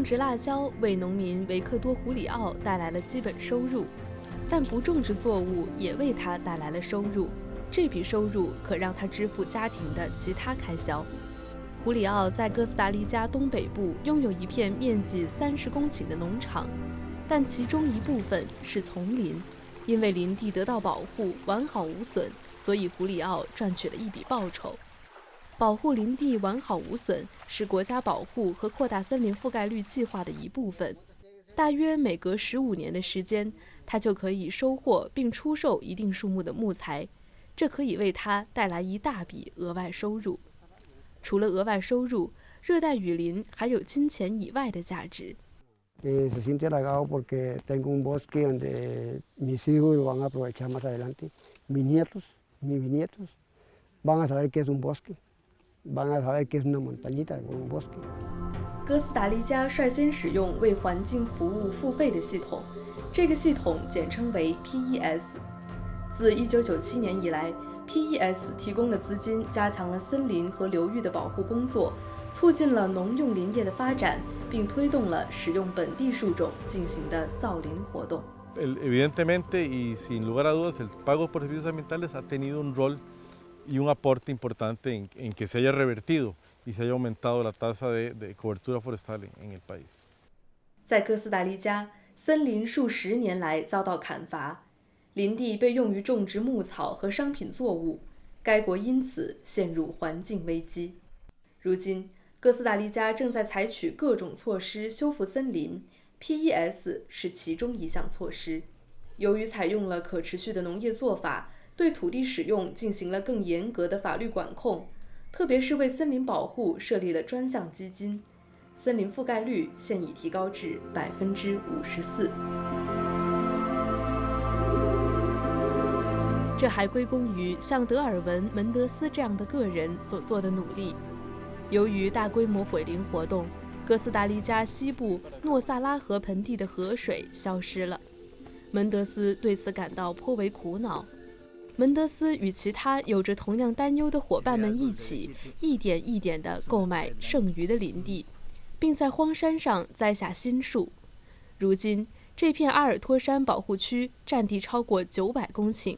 植辣椒为农民维克多·胡里奥带来了基本收入，但不种植作物也为他带来了收入，这笔收入可让他支付家庭的其他开销。胡里奥在哥斯达黎加东北部拥有一片面积30公顷的农场，但其中一部分是丛林。因为林地得到保护，完好无损，所以胡里奥赚取了一笔报酬。保护林地完好无损是国家保护和扩大森林覆盖率计划的一部分。大约每隔15年的时间，他就可以收获并出售一定数目的木材，这可以为他带来一大笔额外收入。除了额外收入，热带雨林还有金钱以外的价值。Se siente halagado porque tengo un bosque donde mis hijos lo van a aprovechar más adelante. Mis nietos, mis bisnietos, van a saber qué es un bosque, van a saber qué es una montañita o un bosque. 哥斯达黎加率先使用为环境服务付费的系统，这个系统简称为 PES。自1997年以来 ，PES 提供的资金加强了森林和流域的保护工作，促进了农用林业的发展，并推动了使用本地树种进行的造林活动。Evidentemente y sin lugar a dudas, el pago por servicios ambientales ha tenido un rol y un aporte importante en que se haya revertido y se haya aumentado la tasa de cobertura forestal en el país。在哥斯达黎加，森林数10年来遭到砍伐，林地被用于种植牧草和商品作物，该国因此陷入环境危机。如今，哥斯达黎加正在采取各种措施修复森林 ，PES 是其中一项措施。由于采用了可持续的农业做法，对土地使用进行了更严格的法律管控，特别是为森林保护设立了专项基金，森林覆盖率现已提高至54%。这还归功于像德尔文·门德斯这样的个人所做的努力。由于大规模毁林活动，哥斯达黎加西部诺萨拉河盆地的河水消失了。门德斯对此感到颇为苦恼。门德斯与其他有着同样担忧的伙伴们一起，一点一点地购买剩余的林地，并在荒山上栽下新树。如今，这片阿尔托山保护区占地超过900公顷，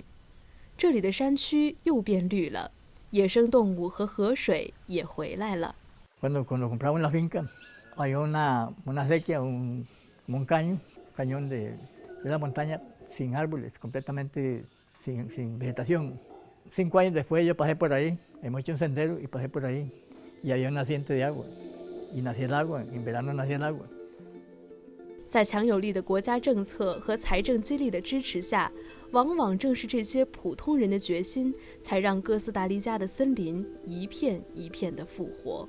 这里的山区又变绿了。野生动物和河水也回来了。Cuando compramos la finca, hay una sequía, un cañón de la montaña sin árboles, completamente sin vegetación. 5 años después yo pasé por ahí, hemos hecho un sendero y pasé por ahí y había un naciente de agua y nacía el agua, en verano nacía el agua。在强有力的国家政策和财政激励的支持下，往往正是这些普通人的决心，才让哥斯达黎加的森林一片一片地复活。